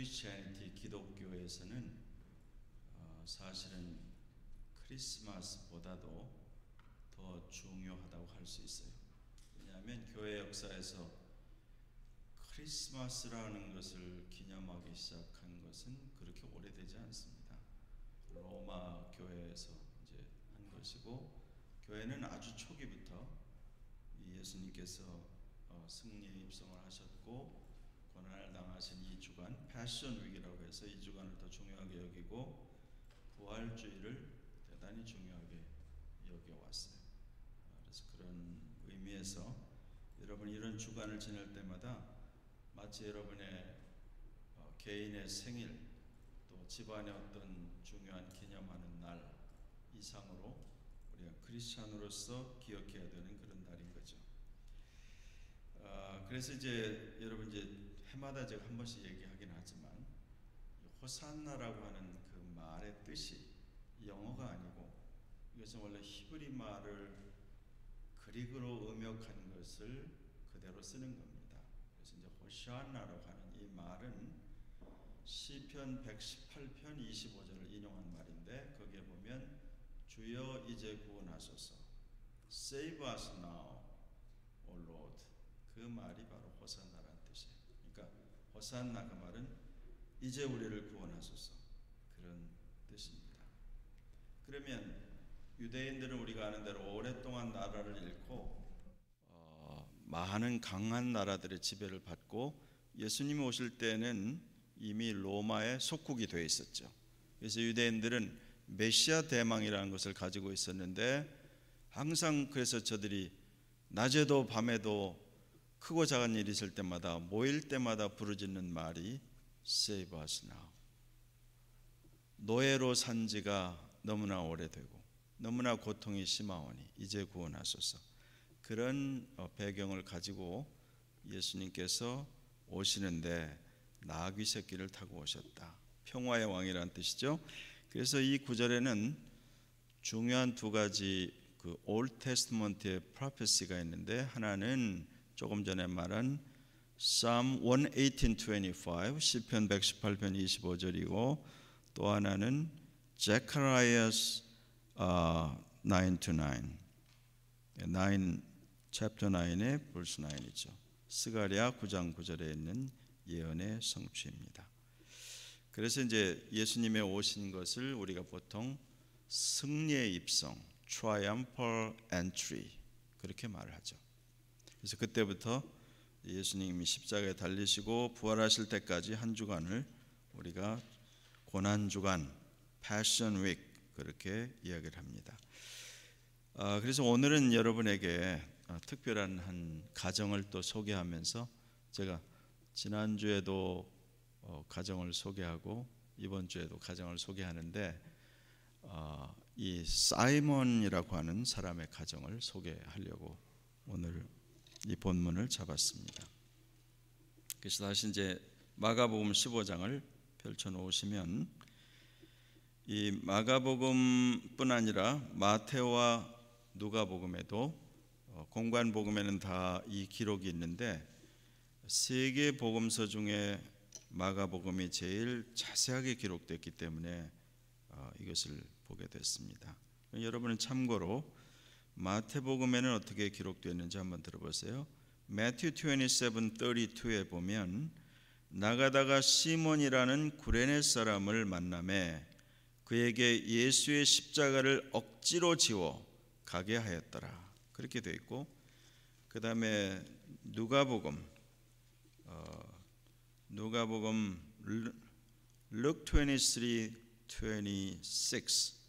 크리스천티 기독교에서는 사실은 크리스마스보다도 더 중요하다고 할 수 있어요. 왜냐하면 교회 역사에서 크리스마스라는 것을 기념하기 시작한 것은 그렇게 오래되지 않습니다. 로마 교회에서 이제 한 것이고, 교회는 아주 초기부터 예수님께서 승리의 입성을 하셨고 고난을 당하신 이 주간, 패션 위기라고 해서 이 주간을 더 중요하게 여기고 부활주의를 대단히 중요하게 여겨왔어요. 그래서 그런 의미에서 여러분이 이런 주간을 지낼 때마다 마치 여러분의 개인의 생일, 또 집안의 어떤 중요한 기념하는 날 이상으로 우리가 크리스찬으로서 기억해야 되는 그런 날인 거죠. 그래서 이제 여러분 이제 해마다 제가 한 번씩 얘기하긴 하지만 호산나라고 하는 그 말의 뜻이 영어가 아니고 이것은 원래 히브리 말을 그리그로 음역한 것을 그대로 쓰는 겁니다. 그래서 이제 호산나라고 하는 이 말은 시편 118편 25절을 인용한 말인데, 거기에 보면 주여 이제 구원하소서, Save us now, O Lord. 그 말이 바로 호산나라는 뜻이에요. 그러니까 호산나, 그 말은 이제 우리를 구원하소서, 그런 뜻입니다. 그러면 유대인들은 우리가 아는 대로 오랫동안 나라를 잃고 많은 강한 나라들의 지배를 받고 예수님이 오실 때는 이미 로마의 속국이 되어 있었죠. 그래서 유대인들은 메시아 대망이라는 것을 가지고 있었는데, 항상 그래서 저들이 낮에도 밤에도 크고 작은 일이 있을 때마다, 모일 때마다 부르짖는 말이 Save us now. 노예로 산 지가 너무나 오래되고 너무나 고통이 심하오니 이제 구원하소서. 그런 배경을 가지고 예수님께서 오시는데 나귀 새끼를 타고 오셨다. 평화의 왕이라는 뜻이죠. 그래서 이 구절에는 중요한 두 가지 그 Old Testament의 prophecy가 있는데, 하나는 조금 전에 말한 Psalm 118:25 시편 118편 25절이고, 또 하나는 Zechariah 9-9 chapter 9의 verse 9이죠. 스가랴 9장 9절에 있는 예언의 성취입니다. 그래서 이제 예수님의 오신 것을 우리가 보통 승리의 입성, triumphal entry, 그렇게 말을 하죠. 그래서 그때부터 예수님이 십자가에 달리시고 부활하실 때까지 한 주간을 우리가 고난주간, 패션 위크, 그렇게 이야기를 합니다. 그래서 오늘은 여러분에게 특별한 한 가정을 또 소개하면서, 제가 지난주에도 가정을 소개하고 이번 주에도 가정을 소개하는데, 이 사이몬이라고 하는 사람의 가정을 소개하려고 오늘 이 본문을 잡았습니다. 그래서 다시 이제 마가복음 15장을 펼쳐놓으시면, 이 마가복음뿐 아니라 마태와 누가복음에도, 공관복음에는 다 이 기록이 있는데, 세 개 복음서 중에 마가복음이 제일 자세하게 기록됐기 때문에 이것을 보게 됐습니다. 여러분은 참고로 마태복음에는 어떻게 기록되었는지 한번 들어보세요. Matthew 27:32에 보면, 나가다가 시몬이라는 구레네 사람을 만나매 그에게 예수의 십자가를 억지로 지워 가게 하였더라, 그렇게 되어 있고, 그 다음에 누가복음 Luke 23:26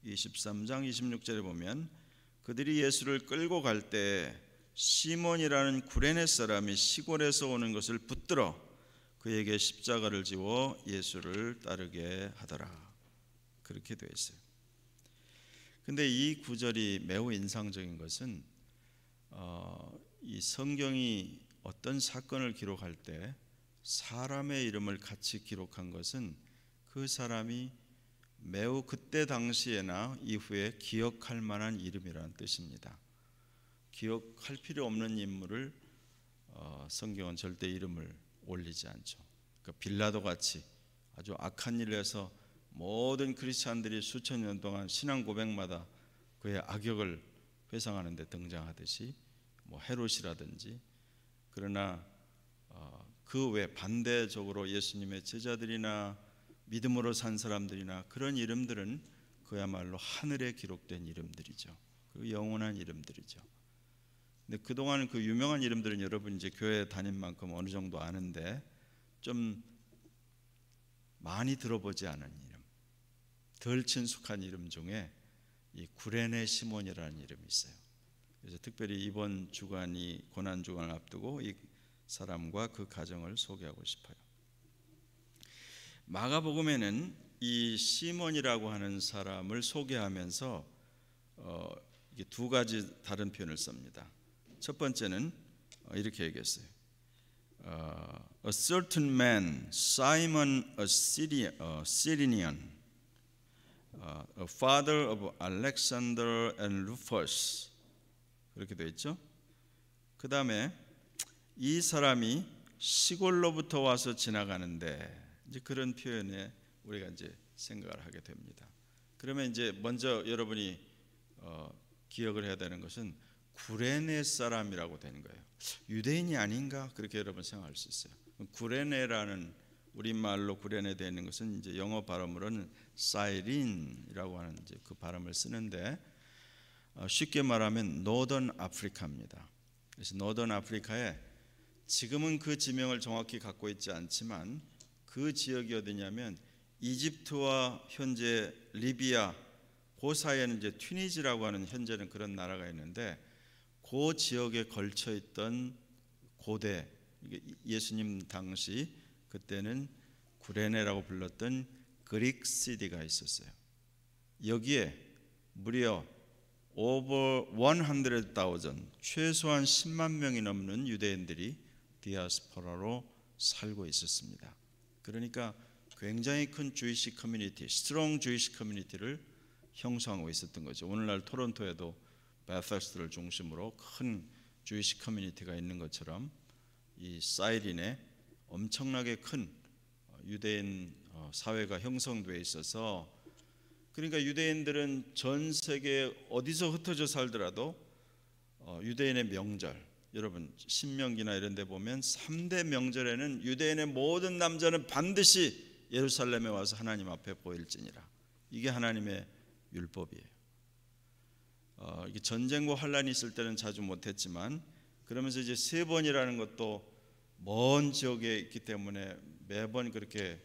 23장 26절에 보면, 그들이 예수를 끌고 갈 때 시몬이라는 구레네 사람이 시골에서 오는 것을 붙들어 그에게 십자가를 지워 예수를 따르게 하더라, 그렇게 되어 있어요. 근데 이 구절이 매우 인상적인 것은 이 성경이 어떤 사건을 기록할 때 사람의 이름을 같이 기록한 것은 그 사람이 매우 그때 당시에나 이후에 기억할 만한 이름이라는 뜻입니다. 기억할 필요 없는 인물을 성경은 절대 이름을 올리지 않죠. 그 빌라도 같이 아주 악한 일을 해서 모든 크리스찬들이 수천 년 동안 신앙 고백마다 그의 악역을 회상하는 데 등장하듯이 뭐 헤롯이라든지, 그러나 그 외 반대적으로 예수님의 제자들이나 믿음으로 산 사람들이나 그런 이름들은 그야말로 하늘에 기록된 이름들이죠. 그 영원한 이름들이죠. 근데 그동안 그 유명한 이름들은 여러분 이제 교회 다닌 만큼 어느 정도 아는데 좀 많이 들어보지 않은 이름, 덜 친숙한 이름 중에 이 구레네 시몬이라는 이름이 있어요. 그래서 특별히 이번 주간이 고난 주간을 앞두고 이 사람과 그 가정을 소개하고 싶어요. 마가복음에는 이 시몬이라고 하는 사람을 소개하면서 이게 두 가지 다른 표현을 씁니다. 첫 번째는 이렇게 얘기했어요. A certain man, Simon a Cyrenian, a father of Alexander and Rufus. 그렇게 되어 있죠. 그 다음에 이 사람이 시골로부터 와서 지나가는데, 이제 그런 표현에 우리가 이제 생각을 하게 됩니다. 그러면 이제 먼저 여러분이 기억을 해야 되는 것은 구레네 사람이라고 되는 거예요. 유대인이 아닌가 그렇게 여러분 생각할 수 있어요. 구레네라는 우리말로 구레네 되는 것은 이제 영어 발음으로는 사이린이라고 하는 이제 그 발음을 쓰는데 쉽게 말하면 노던 아프리카입니다. 그래서 노던 아프리카에 지금은 그 지명을 정확히 갖고 있지 않지만 그 지역이 어디냐면 이집트와 현재 리비아 그 사이에는 이제 튀니지라고 하는 현재는 그런 나라가 있는데 그 지역에 걸쳐 있던 고대 예수님 당시 그때는 구레네라고 불렀던 그릭 시티가 있었어요. 여기에 무려 over 100,000 최소한 10만 명이 넘는 유대인들이 디아스포라로 살고 있었습니다. 그러니까 굉장히 큰 주이시 커뮤니티, 스트롱 주이시 커뮤니티를 형성하고 있었던 거죠. 오늘날 토론토에도 베서스트를 중심으로 큰 주이시 커뮤니티가 있는 것처럼 이 사이린에 엄청나게 큰 유대인 사회가 형성되어 있어서, 그러니까 유대인들은 전 세계 어디서 흩어져 살더라도 유대인의 명절, 여러분 신명기나 이런 데 보면 3대 명절에는 유대인의 모든 남자는 반드시 예루살렘에 와서 하나님 앞에 보일지니라. 이게 하나님의 율법이에요. 이게 전쟁과 환란이 있을 때는 자주 못했지만, 그러면서 이제 3번이라는 것도 먼 지역에 있기 때문에 매번 그렇게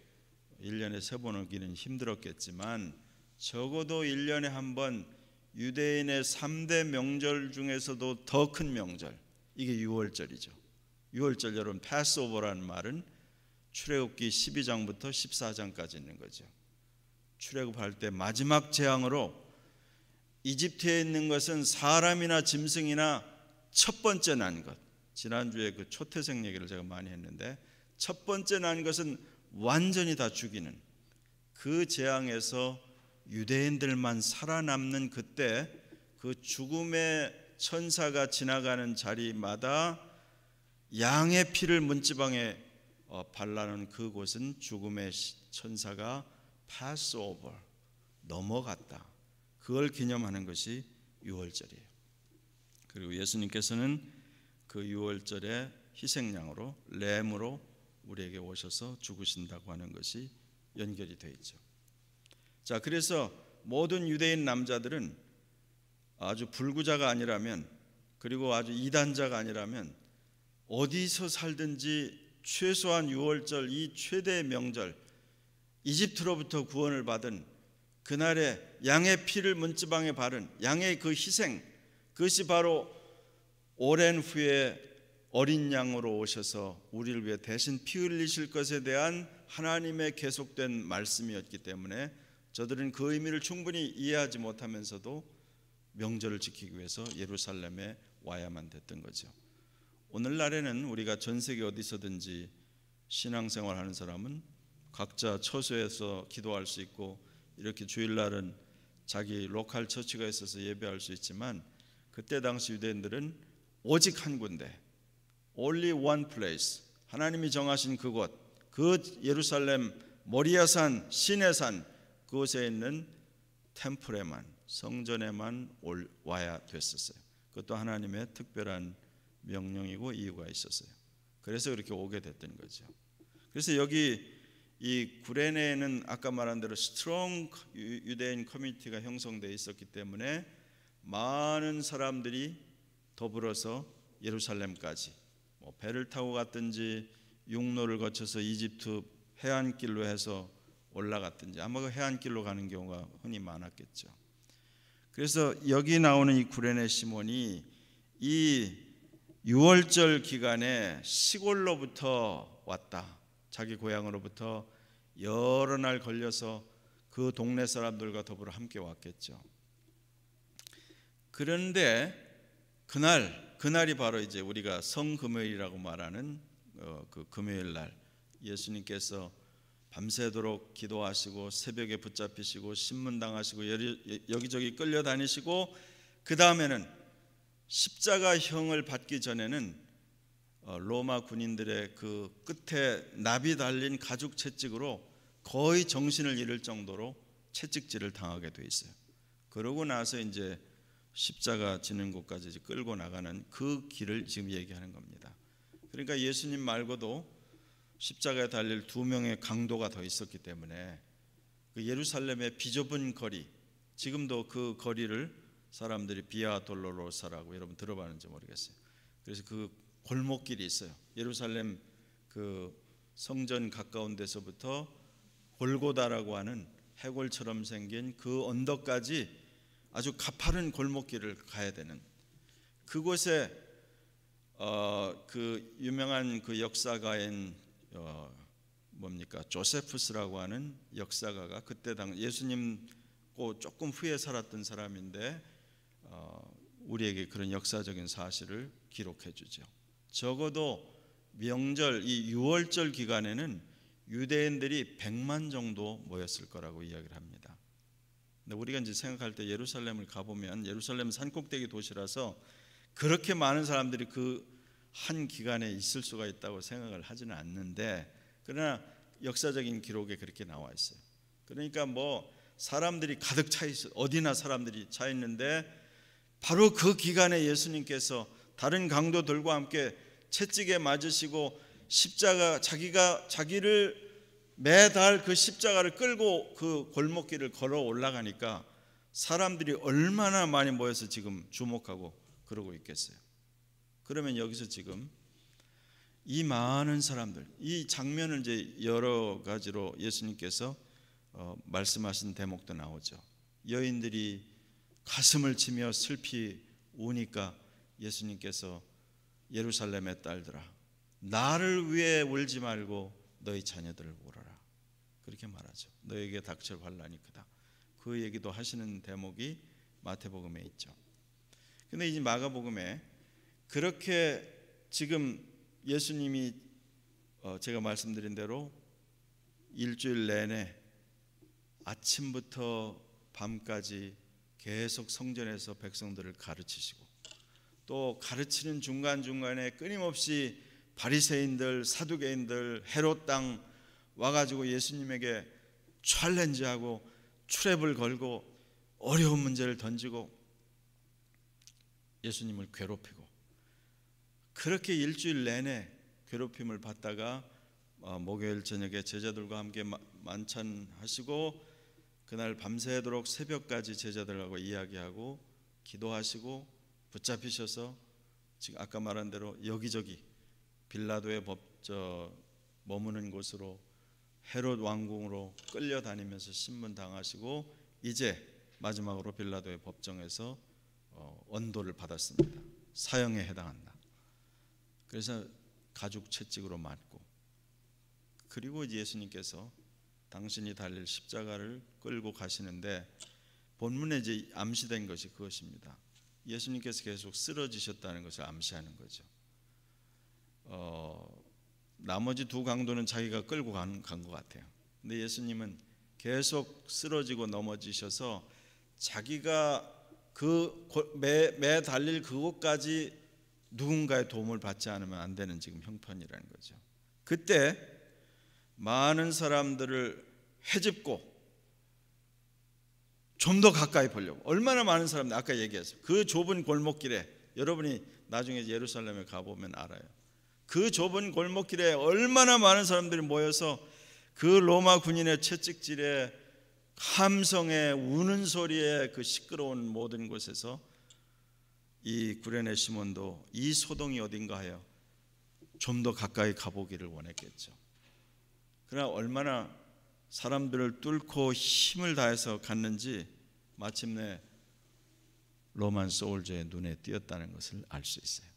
1년에 3번 오기는 힘들었겠지만 적어도 1년에 한 번 유대인의 3대 명절 중에서도 더 큰 명절, 이게 유월절이죠. 유월절, 여러분 패스오버라는 말은 출애굽기 12장부터 14장까지 있는 거죠. 출애굽할 때 마지막 재앙으로 이집트에 있는 것은 사람이나 짐승이나 첫 번째 난 것, 지난주에 그 초태생 얘기를 제가 많이 했는데 첫 번째 난 것은 완전히 다 죽이는 그 재앙에서 유대인들만 살아남는 그때 그 죽음의 천사가 지나가는 자리마다 양의 피를 문지방에 발라놓은 그곳은 죽음의 천사가 패스오버 넘어갔다. 그걸 기념하는 것이 유월절이에요. 그리고 예수님께서는 그 유월절에 희생양으로 램으로 우리에게 오셔서 죽으신다고 하는 것이 연결이 되어 있죠. 자, 그래서 모든 유대인 남자들은 아주 불구자가 아니라면, 그리고 아주 이단자가 아니라면 어디서 살든지 최소한 유월절, 이 최대의 명절, 이집트로부터 구원을 받은 그날에 양의 피를 문지방에 바른 양의 그 희생, 그것이 바로 오랜 후에 어린 양으로 오셔서 우리를 위해 대신 피 흘리실 것에 대한 하나님의 계속된 말씀이었기 때문에 저들은 그 의미를 충분히 이해하지 못하면서도 명절을 지키기 위해서 예루살렘에 와야만 됐던 거죠. 오늘날에는 우리가 전 세계 어디서든지 신앙생활 하는 사람은 각자 처소에서 기도할 수 있고, 이렇게 주일날은 자기 로컬 처치가 있어서 예배할 수 있지만, 그때 당시 유대인들은 오직 한 군데, only one place, 하나님이 정하신 그곳, 그 그 예루살렘 모리아산 시내산 그곳에 있는 템플에만, 성전에만 와야 됐었어요. 그것도 하나님의 특별한 명령이고 이유가 있었어요. 그래서 그렇게 오게 됐던 거죠. 그래서 여기 이 구레네에는 아까 말한 대로 스트롱 유대인 커뮤니티가 형성되어 있었기 때문에 많은 사람들이 더불어서 예루살렘까지 배를 타고 갔든지 육로를 거쳐서 이집트 해안길로 해서 올라갔든지, 아마 그 해안길로 가는 경우가 흔히 많았겠죠. 그래서 여기 나오는 이 구레네 시몬이 이 유월절 기간에 시골로부터 왔다. 자기 고향으로부터 여러 날 걸려서 그 동네 사람들과 더불어 함께 왔겠죠. 그런데 그날이 바로 이제 우리가 성금요일이라고 말하는 그 금요일 날, 예수님께서 밤새도록 기도하시고 새벽에 붙잡히시고 신문당하시고 여기저기 끌려다니시고, 그 다음에는 십자가형을 받기 전에는 로마 군인들의 그 끝에 납이 달린 가죽 채찍으로 거의 정신을 잃을 정도로 채찍질을 당하게 돼 있어요. 그러고 나서 이제 십자가 지는 곳까지 끌고 나가는 그 길을 지금 얘기하는 겁니다. 그러니까 예수님 말고도 십자가에 달릴 두 명의 강도가 더 있었기 때문에 그 예루살렘의 비좁은 거리, 지금도 그 거리를 사람들이 비아 돌로로사라고, 여러분 들어봤는지 모르겠어요. 그래서 그 골목길이 있어요. 예루살렘 그 성전 가까운 데서부터 골고다라고 하는 해골처럼 생긴 그 언덕까지 아주 가파른 골목길을 가야 되는, 그곳에 그 유명한 그 역사가인 조세푸스라고 하는 역사가가 그때 예수님 조금 후에 살았던 사람인데 우리에게 그런 역사적인 사실을 기록해 주죠. 적어도 명절 이 유월절 기간에는 유대인들이 100만 정도 모였을 거라고 이야기를 합니다. 근데 우리가 이제 생각할 때 예루살렘을 가보면, 예루살렘 산꼭대기 도시라서 그렇게 많은 사람들이 그 한 기간에 있을 수가 있다고 생각을 하지는 않는데, 그러나 역사적인 기록에 그렇게 나와 있어요. 그러니까 사람들이 가득 차 있어, 어디나 사람들이 차 있는데 바로 그 기간에 예수님께서 다른 강도들과 함께 채찍에 맞으시고 자기를 매달 그 십자가를 끌고 그 골목길을 걸어 올라가니까 사람들이 얼마나 많이 모여서 지금 주목하고 그러고 있겠어요. 그러면 여기서 지금 이 많은 사람들, 이 장면을 이제 여러 가지로 예수님께서 말씀하신 대목도 나오죠. 여인들이 가슴을 치며 슬피 우니까 예수님께서 예루살렘의 딸들아, 나를 위해 울지 말고 너희 자녀들을 울어라, 그렇게 말하죠. 너에게 닥칠 환난이 크다. 그 얘기도 하시는 대목이 마태복음에 있죠. 근데 이제 마가복음에 그렇게 지금 예수님이 제가 말씀드린 대로 일주일 내내 아침부터 밤까지 계속 성전에서 백성들을 가르치시고, 또 가르치는 중간중간에 끊임없이 바리새인들, 사두개인들, 헤롯 땅 와가지고 예수님에게 챌린지하고 트랩을 걸고 어려운 문제를 던지고 예수님을 괴롭히고, 그렇게 일주일 내내 괴롭힘을 받다가 목요일 저녁에 제자들과 함께 만찬하시고 그날 밤새도록 새벽까지 제자들하고 이야기하고 기도하시고 붙잡히셔서 지금 아까 말한 대로 여기저기 빌라도의 머무는 곳으로 헤롯 왕궁으로 끌려다니면서 신문당하시고 이제 마지막으로 빌라도의 법정에서 언도를 받았습니다. 사형에 해당한다. 그래서 가죽 채찍으로 맞고, 그리고 예수님께서 당신이 달릴 십자가를 끌고 가시는데 본문에 이제 암시된 것이 그것입니다. 예수님께서 계속 쓰러지셨다는 것을 암시하는 거죠. 나머지 두 강도는 자기가 끌고 간 것 같아요. 근데 예수님은 계속 쓰러지고 넘어지셔서 자기가 매 달릴 그곳까지 누군가의 도움을 받지 않으면 안 되는 지금 형편이라는 거죠. 그때 많은 사람들을 헤집고 좀 더 가까이 보려고. 얼마나 많은 사람들, 아까 얘기했어요. 그 좁은 골목길에, 여러분이 나중에 예루살렘에 가보면 알아요. 그 좁은 골목길에 얼마나 많은 사람들이 모여서 그 로마 군인의 채찍질에, 함성에, 우는 소리에, 그 시끄러운 모든 곳에서 이 구레네 시몬도 이 소동이 어딘가 하여 좀 더 가까이 가보기를 원했겠죠. 그러나 얼마나 사람들을 뚫고 힘을 다해서 갔는지 마침내 로만 소울저의 눈에 띄었다는 것을 알 수 있어요.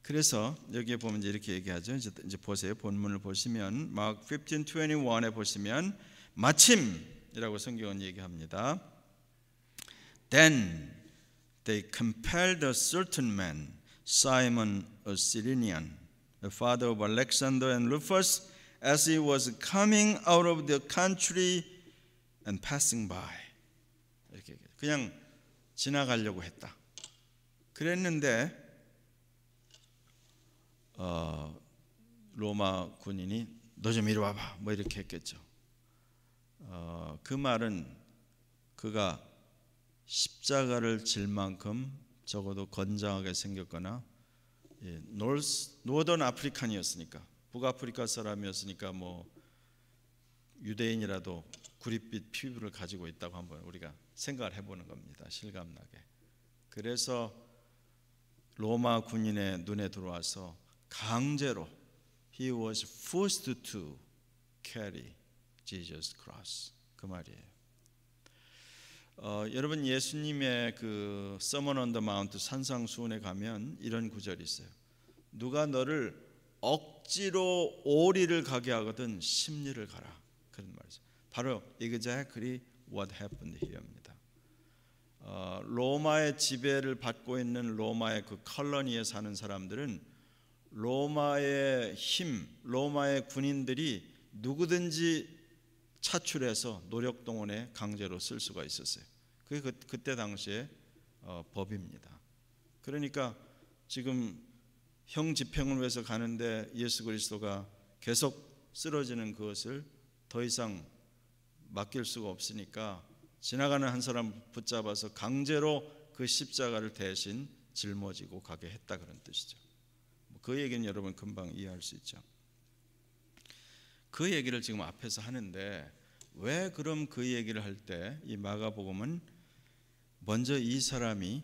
그래서 여기에 보면 이렇게 얘기하죠. 이제 보세요. 본문을 보시면 마크 15:21에 보시면 마침이라고 성경은 얘기합니다. Then they compelled a certain man, Simon a Cyrenian, the father of Alexander and Rufus, as he was coming out of the country and passing by. 이렇게 그냥 지나가려고 했다. 그랬는데 로마 군인이 너 좀 이리 와봐 뭐 이렇게 했겠죠. 그 말은 그가 십자가를 질 만큼 적어도 건장하게 생겼거나 노던 아프리칸이었으니까, 북아프리카 사람이었으니까 뭐 유대인이라도 구릿빛 피부를 가지고 있다고 한번 우리가 생각을 해보는 겁니다. 실감나게. 그래서 로마 군인의 눈에 들어와서 강제로 He was forced to carry Jesus' cross. 그 말이에요. 여러분 예수님의 그 Sermon on the Mount 산상수훈에 가면 이런 구절이 있어요. 누가 너를 억지로 오리를 가게 하거든 십리를 가라. 그런 말이죠. 바로 exactly what happened here입니다. 로마의 지배를 받고 있는 로마의 그 컬러니에 사는 사람들은 로마의 힘, 로마의 군인들이 누구든지 차출해서 노력동원에 강제로 쓸 수가 있었어요. 그게 그때 당시에 법입니다. 그러니까 지금 형 집행을 위해서 가는데 예수 그리스도가 계속 쓰러지는 그것을 더 이상 맡길 수가 없으니까 지나가는 한 사람 붙잡아서 강제로 그 십자가를 대신 짊어지고 가게 했다 그런 뜻이죠. 그 얘기는 여러분 금방 이해할 수 있죠. 그 얘기를 지금 앞에서 하는데 왜 그럼 그 얘기를 할 때 이 마가복음은 먼저 이 사람이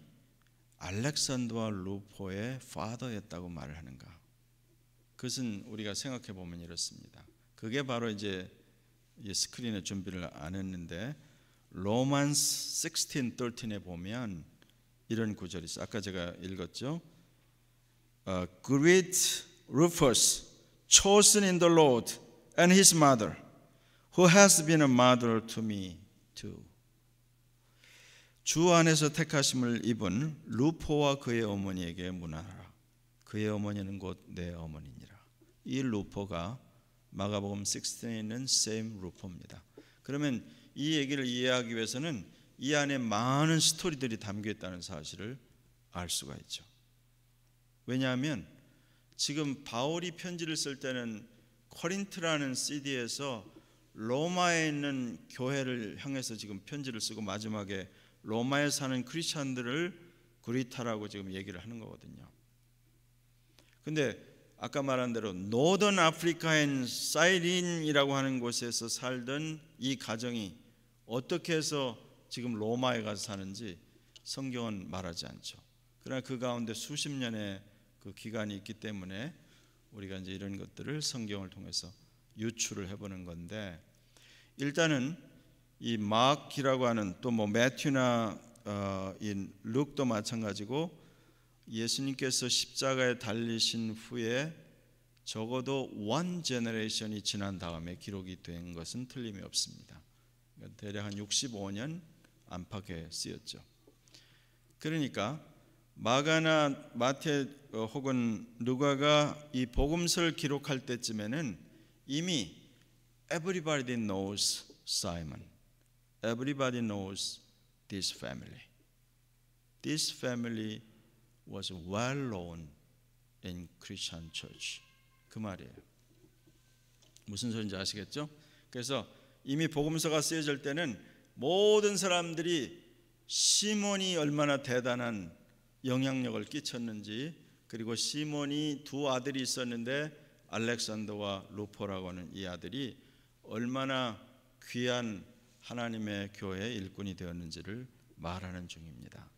알렉산더와 루포의 파더였다고 말을 하는가? 그것은 우리가 생각해 보면 이렇습니다. 그게 바로 이제 스크린에 준비를 안 했는데 로만스 16:13에 보면 이런 구절이 있어요. 아까 제가 읽었죠. Greet Rufus, chosen in the Lord, and his mother, who has been a mother to me too. 주 안에서 택하심을 입은 루포와 그의 어머니에게 문안하라. 그의 어머니는 곧 내 어머니니라. 이 루포가 마가복음 16에 있는 same 루포입니다. 그러면 이 얘기를 이해하기 위해서는 이 안에 많은 스토리들이 담겨 있다는 사실을 알 수가 있죠. 왜냐하면 지금 바울이 편지를 쓸 때는 코린트라는 시티에서 로마에 있는 교회를 향해서 지금 편지를 쓰고 마지막에 로마에 사는 크리스찬들을 구리타라고 지금 얘기를 하는 거거든요. 근데 아까 말한 대로 노던 아프리카인 사이린이라고 하는 곳에서 살던 이 가정이 어떻게 해서 지금 로마에 가서 사는지 성경은 말하지 않죠. 그러나 그 가운데 수십 년의 그 기간이 있기 때문에 우리가 이제 이런 것들을 성경을 통해서 유추를 해보는 건데, 일단은 이 마크라고 하는 또 뭐 매튜나 이 룩도 마찬가지고 예수님께서 십자가에 달리신 후에 적어도 원 제너레이션이 지난 다음에 기록이 된 것은 틀림이 없습니다. 대략 한 65년 안팎에 쓰였죠. 그러니까 마가나 마태 혹은 누가가 이 복음서를 기록할 때쯤에는 이미 everybody knows Simon, everybody knows this family. This family was well known in Christian church. 그 말이에요. 무슨 소리인지 아시겠죠? 그래서 이미 복음서가 쓰여질 때는 모든 사람들이 시몬이 얼마나 대단한 영향력을 끼쳤는지, 그리고 시몬이 두 아들이 있었는데 알렉산더와 루포라고 하는 이 아들이 얼마나 귀한 하나님의 교회의 일꾼이 되었는지를 말하는 중입니다.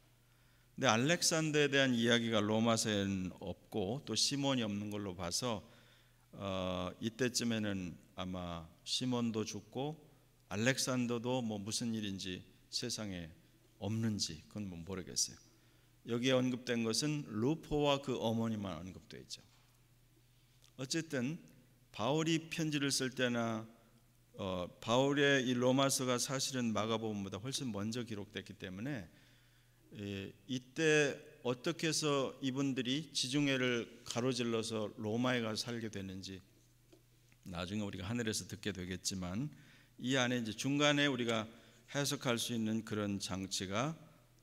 근데 알렉산더에 대한 이야기가 로마서에는 없고 또 시몬이 없는 걸로 봐서 이때쯤에는 아마 시몬도 죽고 알렉산더도 뭐 무슨 일인지 세상에 없는지 그건 뭐 모르겠어요. 여기에 언급된 것은 루포와 그 어머니만 언급되어 있죠. 어쨌든 바울이 편지를 쓸 때나 바울의 이 로마서가 사실은 마가복음보다 훨씬 먼저 기록됐기 때문에 이때 어떻게 해서 이분들이 지중해를 가로질러서 로마에 가서 살게 됐는지 나중에 우리가 하늘에서 듣게 되겠지만, 이 안에 이제 중간에 우리가 해석할 수 있는 그런 장치가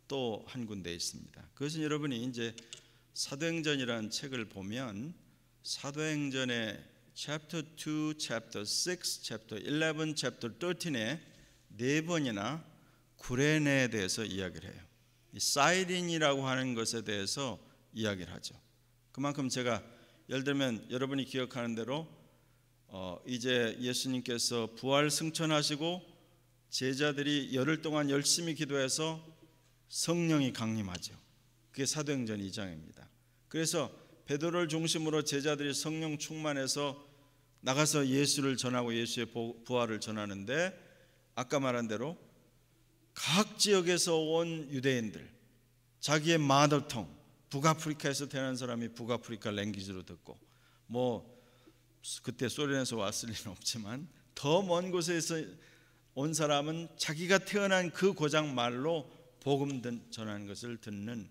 또 한 군데 있습니다. 그것은 여러분이 이제 사도행전이라는 책을 보면 사도행전의 chapter 2, chapter 6, chapter 11, chapter 13에 네 번이나 구레네에 대해서 이야기를 해요. 이 사이린이라고 하는 것에 대해서 이야기를 하죠. 그만큼 제가 예를 들면 여러분이 기억하는 대로 이제 예수님께서 부활 승천하시고 제자들이 열흘 동안 열심히 기도해서 성령이 강림하죠. 그게 사도행전 2장입니다. 그래서 베드로를 중심으로 제자들이 성령 충만해서 나가서 예수를 전하고 예수의 부활을 전하는데, 아까 말한 대로 각 지역에서 온 유대인들, 자기의 마더텅, 북아프리카에서 태어난 사람이 북아프리카 랭귀지로 듣고, 뭐 그때 소련에서 왔을 리는 없지만 더 먼 곳에서 온 사람은 자기가 태어난 그 고장 말로 복음 전하는 것을 듣는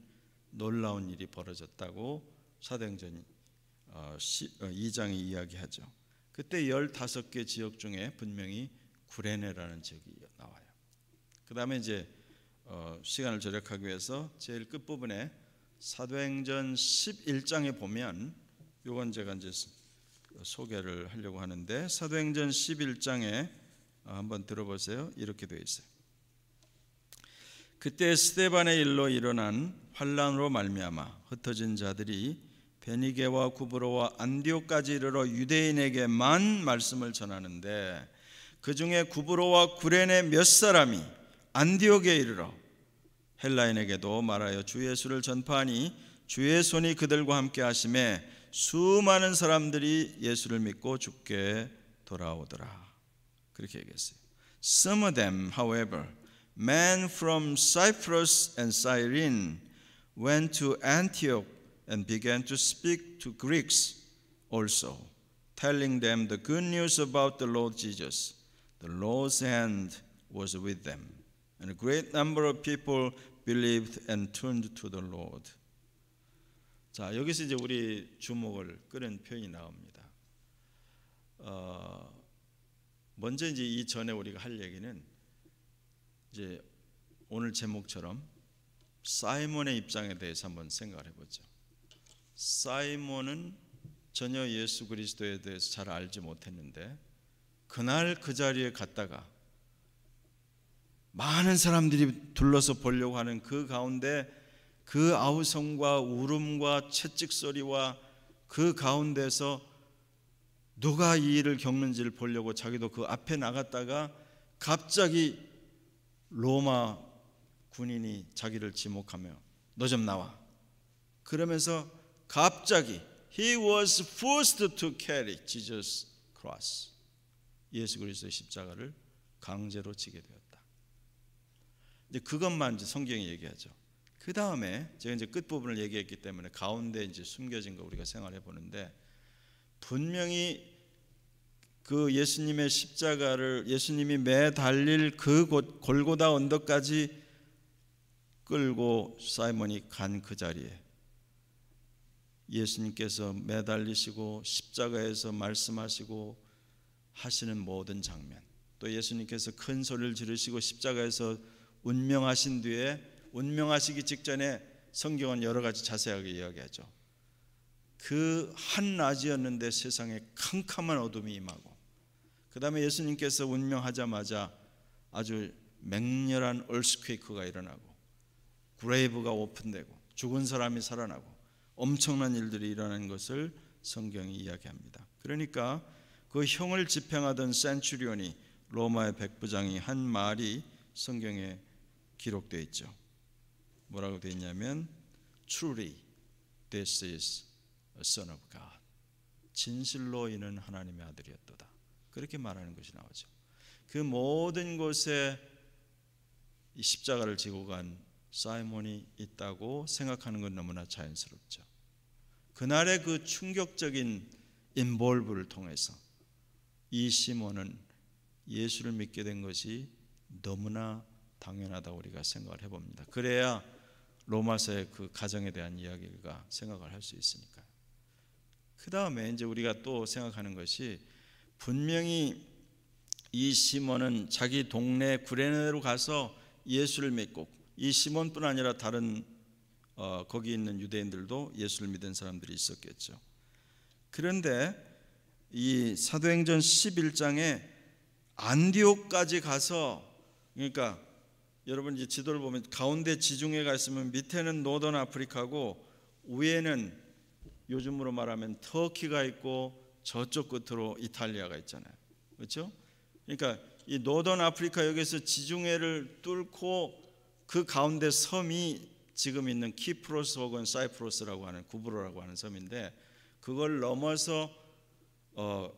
놀라운 일이 벌어졌다고 사도행전 2장이 이야기하죠. 그때 15개 지역 중에 분명히 구레네라는 지역이 나와요. 그 다음에 이제 시간을 절약하기 위해서 제일 끝부분에 사도행전 11장에 보면, 요건 제가 이제 소개를 하려고 하는데, 사도행전 11장에 한번 들어보세요. 이렇게 되어 있어요. 그때 스데반의 일로 일어난 환란으로 말미암아 흩어진 자들이 베니게와 구브로와 안디옥까지 이르러 유대인에게만 말씀을 전하는데, 그 중에 구브로와 구레네 몇 사람이 안디옥에 이르러 헬라인에게도 말하여 주 예수를 전파하니 주의 손이 그들과 함께 하심에 수많은 사람들이 예수를 믿고 주께 돌아오더라. 그렇게 얘기했어요. Some of them, however, men from Cyprus and Cyrene, went to Antioch and began to speak to Greeks also, telling them the good news about the Lord Jesus. The Lord's hand was with them, and a great number of people believed and turned to the Lord. 자, 여기서 이제 우리 주목을 끄는 표현이 나옵니다. 먼저 이제 이 전에 우리가 할 얘기는 이제 오늘 제목처럼 사이몬의 입장에 대해서 한번 생각을 해보죠. 사이몬은 전혀 예수 그리스도에 대해서 잘 알지 못했는데, 그날 그 자리에 갔다가 많은 사람들이 둘러서 보려고 하는 그 가운데 그 아우성과 울음과 채찍 소리와 그 가운데서 누가 이 일을 겪는지를 보려고 자기도 그 앞에 나갔다가 갑자기 로마 군인이 자기를 지목하며 너 좀 나와. 그러면서 갑자기 He was forced to carry Jesus' cross. 예수 그리스도의 십자가를 강제로 지게 되었다. 이제 그것만 이제 성경이 얘기하죠. 그 다음에 제가 이제 끝 부분을 얘기했기 때문에 가운데 이제 숨겨진 거 우리가 생각해 보는데, 분명히 그 예수님의 십자가를 예수님이 매 달릴 그 곳 골고다 언덕까지 끌고 사이몬이 간 그 자리에 예수님께서 매달리시고 십자가에서 말씀하시고 하시는 모든 장면, 또 예수님께서 큰 소리를 지르시고 십자가에서 운명하신 뒤에, 운명하시기 직전에 성경은 여러 가지 자세하게 이야기하죠. 그 한낮이었는데 세상에 캄캄한 어둠이 임하고 그 다음에 예수님께서 운명하자마자 아주 맹렬한 얼스퀘이크가 일어나고 그레이브가 오픈되고 죽은 사람이 살아나고 엄청난 일들이 일어나는 것을 성경이 이야기합니다. 그러니까 그 형을 집행하던 센츄리온이 로마의 백부장이 한 말이 성경에 기록되어 있죠. 뭐라고 되어 있냐면 Truly this is a son of God. 진실로 이는 하나님의 아들이었도다. 그렇게 말하는 것이 나오죠. 그 모든 곳에 이 십자가를 지고 간 사이몬이 있다고 생각하는 건 너무나 자연스럽죠. 그날의 그 충격적인 인볼브를 통해서 이 시몬은 예수를 믿게 된 것이 너무나 당연하다고 우리가 생각을 해봅니다. 그래야 로마서의 그 가정에 대한 이야기가 생각을 할 수 있으니까요. 그 다음에 이제 우리가 또 생각하는 것이 분명히 이 시몬은 자기 동네 구레네로 가서 예수를 믿고 이 시몬뿐 아니라 다른 거기 있는 유대인들도 예수를 믿은 사람들이 있었겠죠. 그런데 이 사도행전 11장에 안디옥까지 가서, 그러니까 여러분 이제 지도를 보면 가운데 지중해가 있으면 밑에는 노던 아프리카고 위에는 요즘으로 말하면 터키가 있고 저쪽 끝으로 이탈리아가 있잖아요. 그렇죠? 그러니까 이 노던 아프리카 여기서 지중해를 뚫고 그 가운데 섬이 지금 있는 키프로스 혹은 사이프러스라고 하는 구브로라고 하는 섬인데, 그걸 넘어서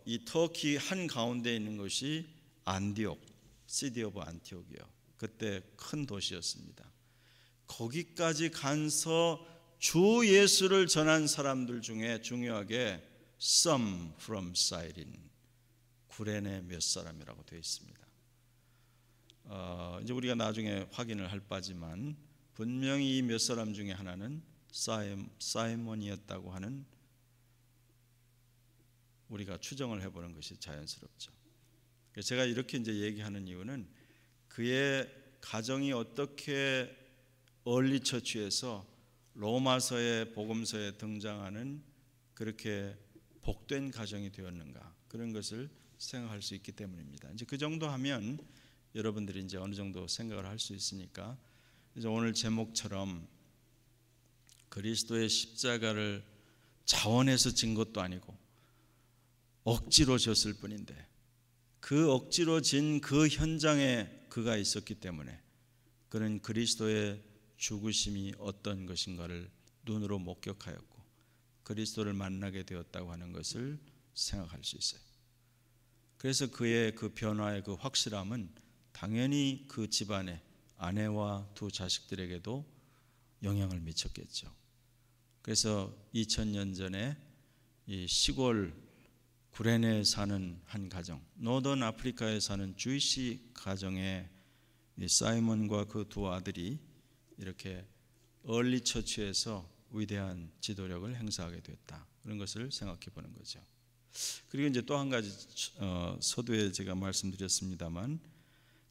이 터키 한 가운데 있는 것이 안디옥, 시티 오브 안티옥이요. 그때 큰 도시였습니다. 거기까지 가서 주 예수를 전한 사람들 중에 중요하게 some from Cyrene, 구레네 몇 사람이라고 되어 있습니다. 이제 우리가 나중에 확인을 할 바지만 분명히 이 몇 사람 중에 하나는 사이몬이었다고 하는, 우리가 추정을 해보는 것이 자연스럽죠. 제가 이렇게 이제 얘기하는 이유는 그의 가정이 어떻게 얼리 처치에서 로마서의 복음서에 등장하는 그렇게 복된 가정이 되었는가, 그런 것을 생각할 수 있기 때문입니다. 이제 그 정도 하면 여러분들이 이제 어느 정도 생각을 할 수 있으니까, 이제 오늘 제목처럼 그리스도의 십자가를 자원해서 진 것도 아니고 억지로 졌을 뿐인데, 그 억지로 진 그 현장에 그가 있었기 때문에 그는 그리스도의 죽으심이 어떤 것인가를 눈으로 목격하였고 그리스도를 만나게 되었다고 하는 것을 생각할 수 있어요. 그래서 그의 그 변화의 그 확실함은 당연히 그 집안의 아내와 두 자식들에게도 영향을 미쳤겠죠. 그래서 2000년 전에 이 시골 구레네에 사는 한 가정, 노던 아프리카에 사는 주이시 가정에 이 사이먼과 그 두 아들이 이렇게 얼리 처치에서 위대한 지도력을 행사하게 됐다, 그런 것을 생각해 보는 거죠. 그리고 이제 또 한 가지 서두에 제가 말씀드렸습니다만,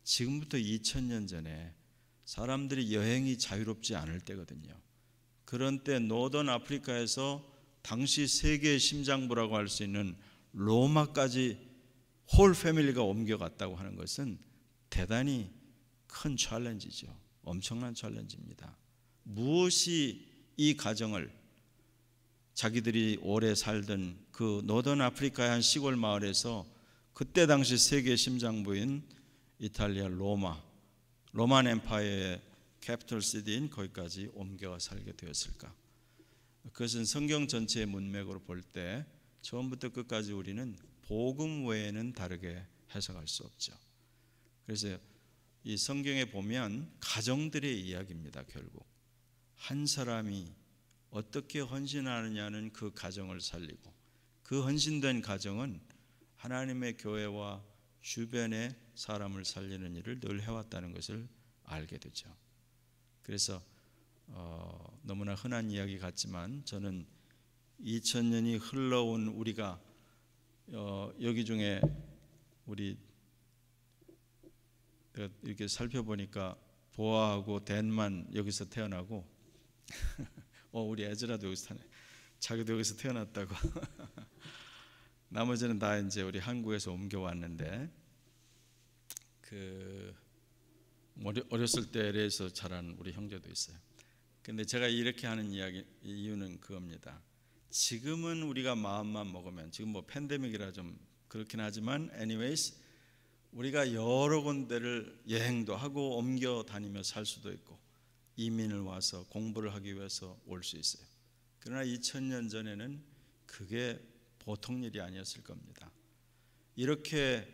지금부터 2000년 전에 사람들이 여행이 자유롭지 않을 때거든요. 그런 때 노던 아프리카에서 당시 세계의 심장부라고 할 수 있는 로마까지 홀 패밀리가 옮겨갔다고 하는 것은 대단히 큰 챌린지죠. 엄청난 챌린지입니다. 무엇이 이 가정을, 자기들이 오래 살던 그 노던 아프리카의 한 시골 마을에서 그때 당시 세계 심장부인 이탈리아 로만 엠파이어의 캐피털 시티인 거기까지 옮겨와 살게 되었을까? 그것은 성경 전체의 문맥으로 볼 때 처음부터 끝까지 우리는 복음 외에는 다르게 해석할 수 없죠. 그래서 이 성경에 보면 가정들의 이야기입니다. 결국 한 사람이 어떻게 헌신하느냐는 그 가정을 살리고, 그 헌신된 가정은 하나님의 교회와 주변의 사람을 살리는 일을 늘 해왔다는 것을 알게 되죠. 그래서 너무나 흔한 이야기 같지만 저는 2000년이 흘러온 우리가 여기 중에 우리 이렇게 살펴보니까 보아하고 댄만 여기서 태어나고 우리 에즈라도 여기서 태어나네. 자기도 여기서 태어났다고. 나머지는 다 이제 우리 한국에서 옮겨왔는데 어렸을 때 LA에서 자란 우리 형제도 있어요. 근데 제가 이렇게 하는 이유는 그겁니다. 지금은 우리가 마음만 먹으면, 지금 뭐 팬데믹이라 좀 그렇긴 하지만 anyways 우리가 여러 군데를 여행도 하고 옮겨 다니며 살 수도 있고 이민을 와서 공부를 하기 위해서 올 수 있어요. 그러나 2000년 전에는 그게 보통 일이 아니었을 겁니다. 이렇게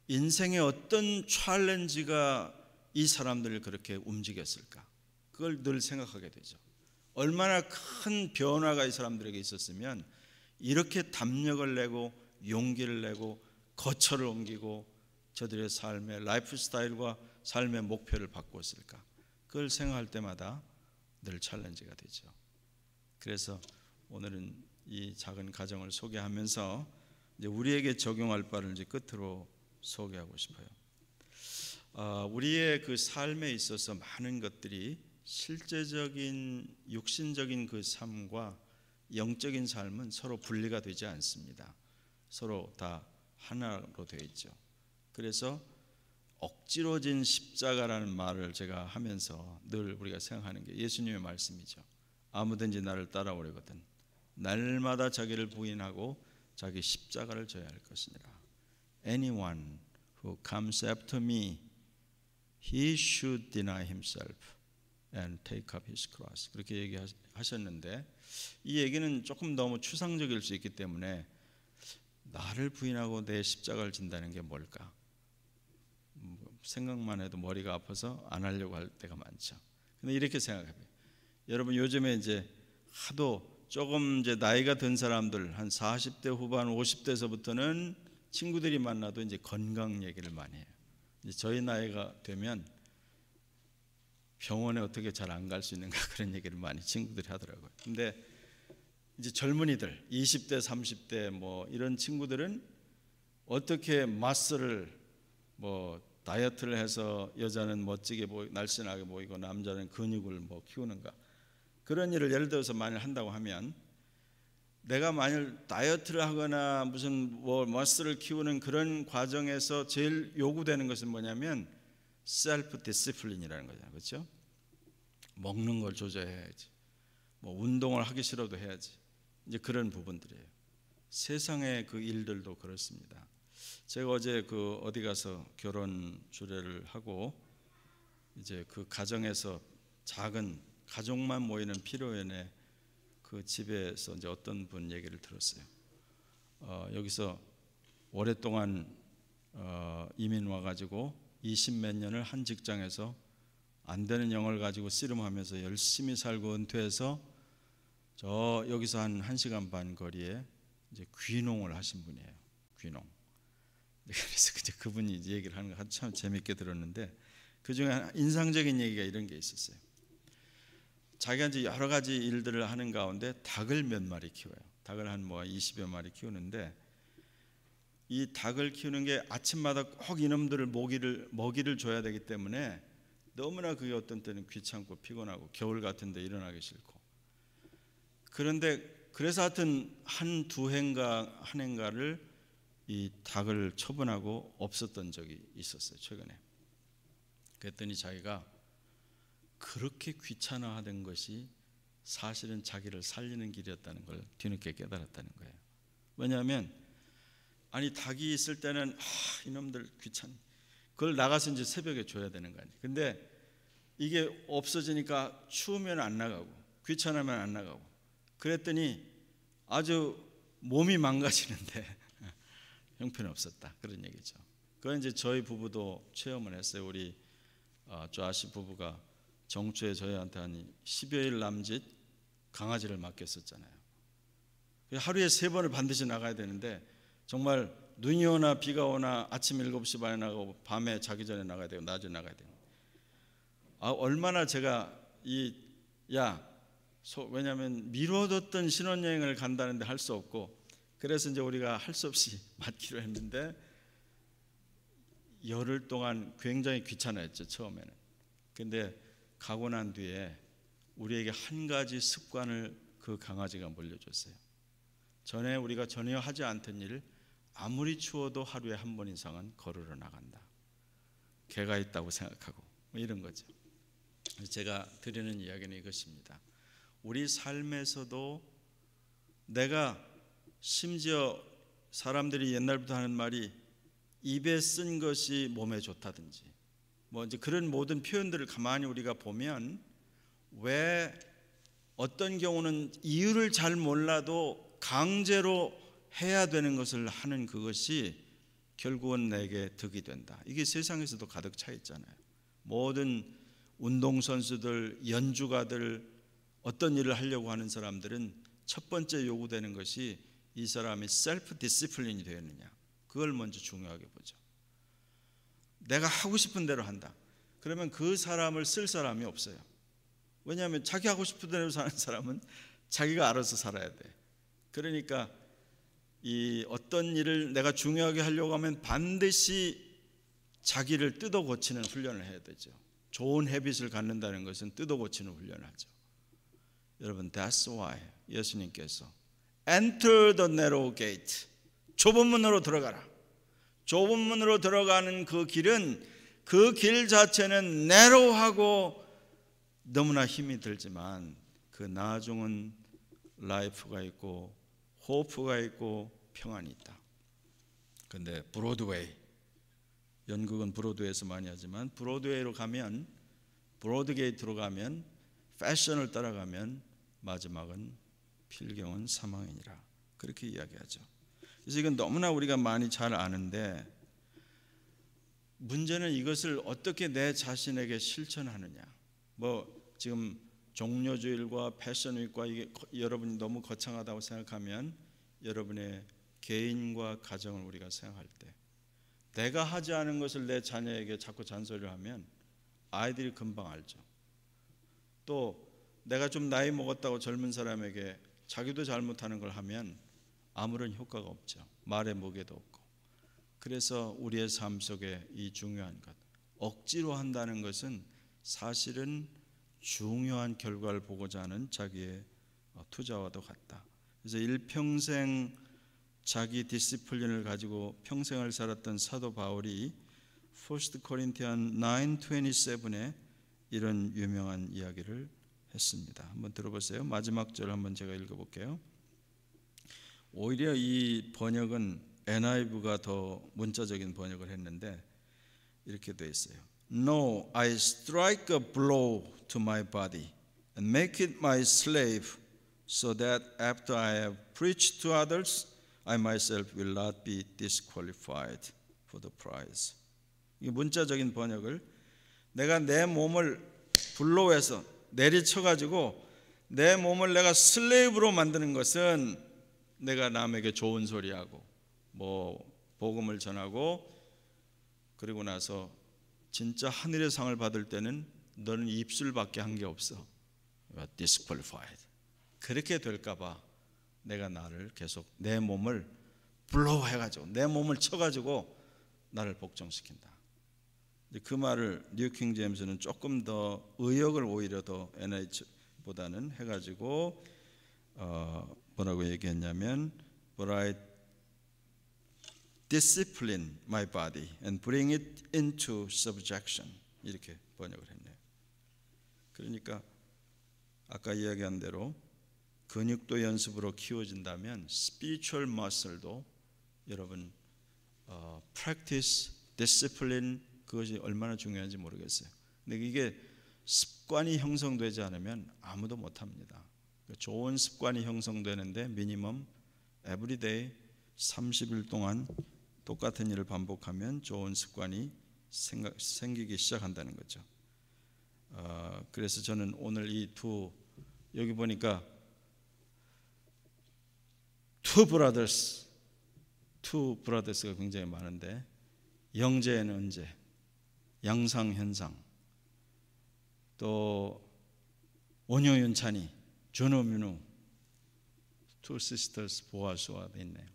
인생의 어떤 챌린지가 이 사람들을 그렇게 움직였을까? 그걸 늘 생각하게 되죠. 얼마나 큰 변화가 이 사람들에게 있었으면 이렇게 담력을 내고 용기를 내고 거처를 옮기고 저들의 삶의 라이프 스타일과 삶의 목표를 바꾸었을까? 그걸 생각할 때마다 늘 챌린지가 되죠. 그래서 오늘은 이 작은 가정을 소개하면서 이제 우리에게 적용할 바를 이제 끝으로 소개하고 싶어요. 우리의 그 삶에 있어서 많은 것들이 실제적인 육신적인 그 삶과 영적인 삶은 서로 분리가 되지 않습니다. 서로 다 하나로 되어 있죠. 그래서 억지로 진 십자가라는 말을 제가 하면서 늘 우리가 생각하는 게 예수님의 말씀이죠. 아무든지 나를 따라오려거든 날마다 자기를 부인하고 자기 십자가를 져야 할 것이니라. Anyone who comes after me, he should deny himself and take up his cross. 그렇게 얘기하셨는데 이 얘기는 조금 너무 추상적일 수 있기 때문에 나를 부인하고 내 십자가를 진다는 게 뭘까? 생각만 해도 머리가 아파서 안 하려고 할 때가 많죠. 근데 이렇게 생각해봐요. 여러분 요즘에 이제 하도 조금 이제 나이가 든 사람들 한 40대 후반 50대에서부터는 친구들이 만나도 이제 건강 얘기를 많이 해요. 이제 저희 나이가 되면 병원에 어떻게 잘 안 갈 수 있는가 그런 얘기를 많이 친구들이 하더라고요. 근데 이제 젊은이들 20대 30대 뭐 이런 친구들은 어떻게 마스를 뭐 다이어트를 해서 여자는 멋지게 날씬하게 보이고 남자는 근육을 뭐 키우는가 그런 일을 예를 들어서 만일 한다고 하면 내가 만일 다이어트를 하거나 무슨 뭐 머슬을 키우는 그런 과정에서 제일 요구되는 것은 뭐냐면 셀프 디시플린이라는 거잖아요. 그렇죠? 먹는 걸 조절해야지. 뭐 운동을 하기 싫어도 해야지. 이제 그런 부분들이에요. 세상의 그 일들도 그렇습니다. 제가 어제 그 어디 가서 결혼 주례를 하고 이제 그 가정에서 작은 가족만 모이는 피로연의 그 집에서 이제 어떤 분 얘기를 들었어요. 여기서 오랫동안 이민 와가지고 20몇 년을 한 직장에서 안 되는 영어를 가지고 씨름하면서 열심히 살고 은퇴해서 저 여기서 한 1시간 반 거리에 이제 귀농을 하신 분이에요. 귀농. 그래서 이제 그분이 얘기를 하는 거 참 재밌게 들었는데 그 중에 인상적인 얘기가 이런 게 있었어요. 자기가 이제 여러 가지 일들을 하는 가운데 닭을 몇 마리 키워요. 닭을 한 뭐 20여 마리 키우는데 이 닭을 키우는 게 아침마다 꼭 이놈들을 먹이를 줘야 되기 때문에 너무나 그게 어떤 때는 귀찮고 피곤하고 겨울 같은 데 일어나기 싫고 그런데 그래서 하여튼 한 해인가를 이 닭을 처분하고 없었던 적이 있었어요. 최근에. 그랬더니 자기가 그렇게 귀찮아하던 것이 사실은 자기를 살리는 길이었다는 걸 뒤늦게 깨달았다는 거예요. 왜냐하면 아니 닭이 있을 때는 이놈들 귀찮 그걸 나가서 이제 새벽에 줘야 되는 거 아니에요. 근데 이게 없어지니까 추우면 안 나가고 귀찮으면 안 나가고 그랬더니 아주 몸이 망가지는데 형편없었다 그런 얘기죠. 그건 이제 저희 부부도 체험을 했어요. 우리 조아씨 부부가 정초에 저희한테 한 10여일 남짓 강아지를 맡겼었잖아요. 하루에 3번을 반드시 나가야 되는데 정말 눈이 오나 비가 오나 아침 7시 반에 나가고 밤에 자기 전에 나가야 되고 낮에 나가야 되고 얼마나 제가 왜냐하면 미뤄뒀던 신혼여행을 간다는데 할 수 없고 그래서 이제 우리가 할 수 없이 맡기로 했는데 열흘 동안 굉장히 귀찮았죠 처음에는. 근데 가고 난 뒤에 우리에게 한 가지 습관을 그 강아지가 물려줬어요. 전에 우리가 전혀 하지 않던 일 아무리 추워도 하루에 한 번 이상은 걸으러 나간다. 개가 있다고 생각하고 뭐 이런 거죠. 제가 드리는 이야기는 이것입니다. 우리 삶에서도 내가 심지어 사람들이 옛날부터 하는 말이 입에 쓴 것이 몸에 좋다든지 뭐 이제 그런 모든 표현들을 가만히 우리가 보면 왜 어떤 경우는 이유를 잘 몰라도 강제로 해야 되는 것을 하는 그것이 결국은 내게 득이 된다. 이게 세상에서도 가득 차 있잖아요. 모든 운동선수들, 연주가들, 어떤 일을 하려고 하는 사람들은 첫 번째 요구되는 것이 이 사람이 셀프 디시플린이 되었느냐, 그걸 먼저 중요하게 보죠. 내가 하고 싶은 대로 한다. 그러면 그 사람을 쓸 사람이 없어요. 왜냐하면 자기 하고 싶은 대로 사는 사람은 자기가 알아서 살아야 돼. 그러니까 이 어떤 일을 내가 중요하게 하려고 하면 반드시 자기를 뜯어 고치는 훈련을 해야 되죠. 좋은 헤빗을 갖는다는 것은 뜯어 고치는 훈련을 하죠. 여러분, that's why 예수님께서 Enter the narrow gate, 좁은 문으로 들어가라. 좁은 문으로 들어가는 그 길은, 그 길 자체는 narrow하고 너무나 힘이 들지만 그 나중은 라이프가 있고 호프가 있고 평안이 있다. 근데 브로드웨이, 연극은 브로드웨이에서 많이 하지만 브로드웨이로 가면, 브로드게이트로 가면, 패션을 따라가면 마지막은 필경은 사망이니라, 그렇게 이야기하죠. 그래서 이건 너무나 우리가 많이 잘 아는데 문제는 이것을 어떻게 내 자신에게 실천하느냐. 뭐 지금 종려주일과 패션위크와 이게 여러분이 너무 거창하다고 생각하면 여러분의 개인과 가정을 우리가 생각할 때 내가 하지 않은 것을 내 자녀에게 자꾸 잔소리를 하면 아이들이 금방 알죠. 또 내가 좀 나이 먹었다고 젊은 사람에게 자기도 잘못하는 걸 하면 아무런 효과가 없죠. 말에 무게도 없고. 그래서 우리의 삶 속에 이 중요한 것, 억지로 한다는 것은 사실은 중요한 결과를 보고자 하는 자기의 투자와도 같다. 그래서 일평생 자기 디시플린을 가지고 평생을 살았던 사도 바울이 1 코린티안 9:27에 이런 유명한 이야기를 했습니다. 한번 들어보세요. 마지막 절 한번 제가 읽어볼게요. 오히려 이 번역은 NIV가 더 문자적인 번역을 했는데 이렇게 돼 있어요. No, I strike a blow to my body and make it my slave, so that after I have preached to others, I myself will not be disqualified for the prize. 이 문자적인 번역을, 내가 내 몸을 블로우해서 내리쳐가지고 내 몸을 내가 슬레이브로 만드는 것은 내가 남에게 좋은 소리하고 뭐 복음을 전하고 그리고 나서 진짜 하늘의 상을 받을 때는 너는 입술밖에 한 게 없어, disqualified. 그렇게 될까봐 내가 나를 계속 내 몸을 블로우 해가지고 내 몸을 쳐가지고 나를 복종시킨다. 그 말을 뉴킹 제임스는 조금 더 의역을 오히려 더 NH보다는 해가지고 뭐라고 얘기했냐면 But I discipline my body and bring it into subjection, 이렇게 번역을 했네요. 그러니까 아까 이야기한 대로 근육도 연습으로 키워진다면 spiritual muscle도 여러분 practice, discipline, 그것이 얼마나 중요한지 모르겠어요. 근데 이게 습관이 형성되지 않으면 아무도 못합니다. 좋은 습관이 형성되는데 미니멈 everyday 30일 동안 똑같은 일을 반복하면 좋은 습관이 생기기 시작한다는 거죠. 그래서 저는 오늘 이 여기 보니까 two brothers가 굉장히 많은데 영재는 은재, 양상현상, 또 온효윤찬이, 준호민우, two sisters 보아수가 있네요.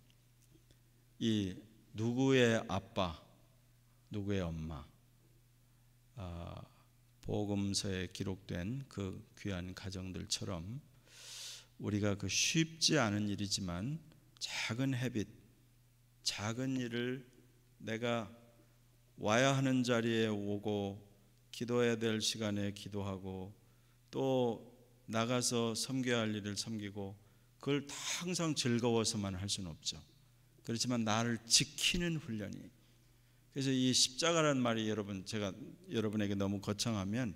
이 누구의 아빠, 누구의 엄마, 복음서에 기록된 그 귀한 가정들처럼 우리가 그 쉽지 않은 일이지만 작은 헤빗, 작은 일을 내가 와야 하는 자리에 오고 기도해야 될 시간에 기도하고 또 나가서 섬겨야 할 일을 섬기고 그걸 다 항상 즐거워서만 할 수는 없죠. 그렇지만 나를 지키는 훈련이, 그래서 이 십자가라는 말이 제가 여러분에게 너무 거창하면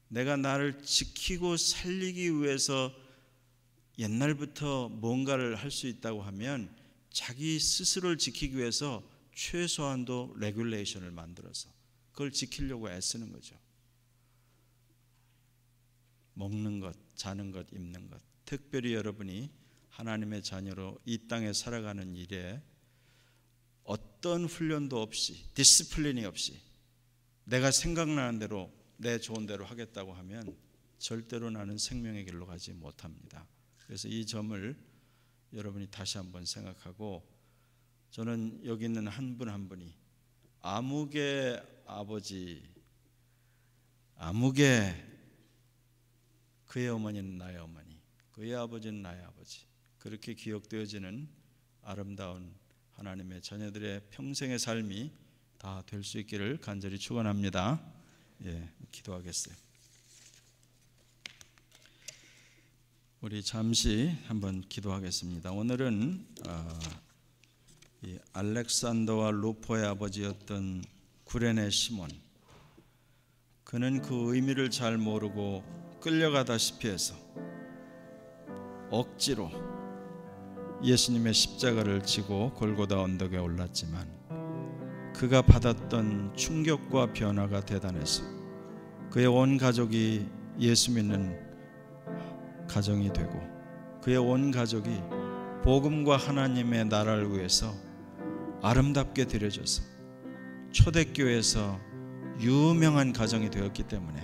내가 나를 지키고 살리기 위해서 옛날부터 뭔가를 할 수 있다고 하면 자기 스스로를 지키기 위해서 최소한도 레귤레이션을 만들어서 그걸 지키려고 애쓰는 거죠. 먹는 것, 자는 것, 입는 것. 특별히 여러분이 하나님의 자녀로 이 땅에 살아가는 일에 어떤 훈련도 없이, 디스플린이 없이 내가 생각나는 대로 내 좋은 대로 하겠다고 하면 절대로 나는 생명의 길로 가지 못합니다. 그래서 이 점을 여러분이 다시 한번 생각하고, 저는 여기 있는 한 분 한 분이 아무개 아버지, 아무개 그의 어머니는 나의 어머니, 그의 아버지는 나의 아버지, 그렇게 기억되어지는 아름다운 하나님의 자녀들의 평생의 삶이 다 될 수 있기를 간절히 축원합니다. 기도하겠어요. 우리 잠시 한번 기도하겠습니다. 오늘은 이 알렉산더와 루포의 아버지였던 구레네 시몬, 그는 그 의미를 잘 모르고 끌려가다시피 해서 억지로 예수님의 십자가를 지고 골고다 언덕에 올랐지만 그가 받았던 충격과 변화가 대단해서 그의 온 가족이 예수 믿는 가정이 되고 그의 온 가족이 복음과 하나님의 나라를 위해서 아름답게 드려져서 초대교회에서 유명한 가정이 되었기 때문에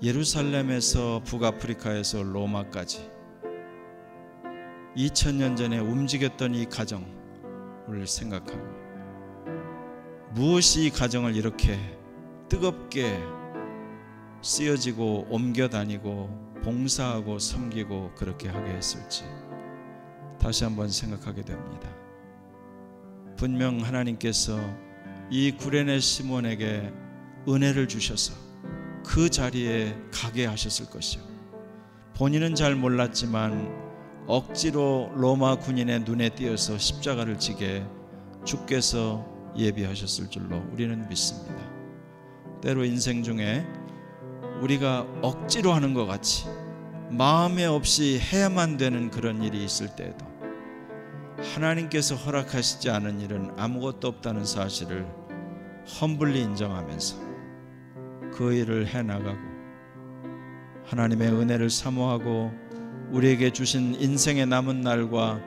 예루살렘에서 북아프리카에서 로마까지 2000년 전에 움직였던 이 가정을 생각하고, 무엇이 이 가정을 이렇게 뜨겁게 쓰여지고 옮겨 다니고 봉사하고 섬기고 그렇게 하게 했을지 다시 한번 생각하게 됩니다. 분명 하나님께서 이 구레네 시몬에게 은혜를 주셔서 그 자리에 가게 하셨을 것이요, 본인은 잘 몰랐지만 억지로 로마 군인의 눈에 띄어서 십자가를 지게 주께서 예비하셨을 줄로 우리는 믿습니다. 때로 인생 중에 우리가 억지로 하는 것 같이 마음에 없이 해야만 되는 그런 일이 있을 때에도 하나님께서 허락하시지 않은 일은 아무것도 없다는 사실을 험블리 인정하면서 그 일을 해나가고 하나님의 은혜를 사모하고 우리에게 주신 인생의 남은 날과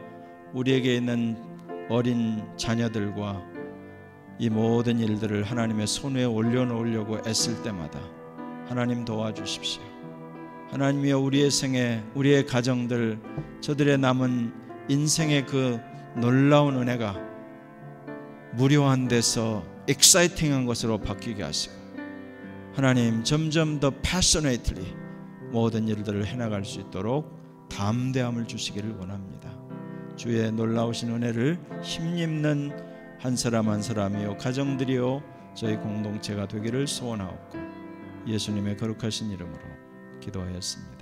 우리에게 있는 어린 자녀들과 이 모든 일들을 하나님의 손 위에 올려놓으려고 애쓸 때마다 하나님 도와주십시오. 하나님이여, 우리의 생애, 우리의 가정들, 저들의 남은 인생의 그 놀라운 은혜가 무료한 데서 익사이팅한 것으로 바뀌게 하시고, 하나님 점점 더 패셔네이틀리 모든 일들을 해나갈 수 있도록 담대함을 주시기를 원합니다. 주의 놀라우신 은혜를 힘입는 한 사람 한 사람이요 가정들이요 저희 공동체가 되기를 소원하옵고 예수님의 거룩하신 이름으로 기도하였습니다.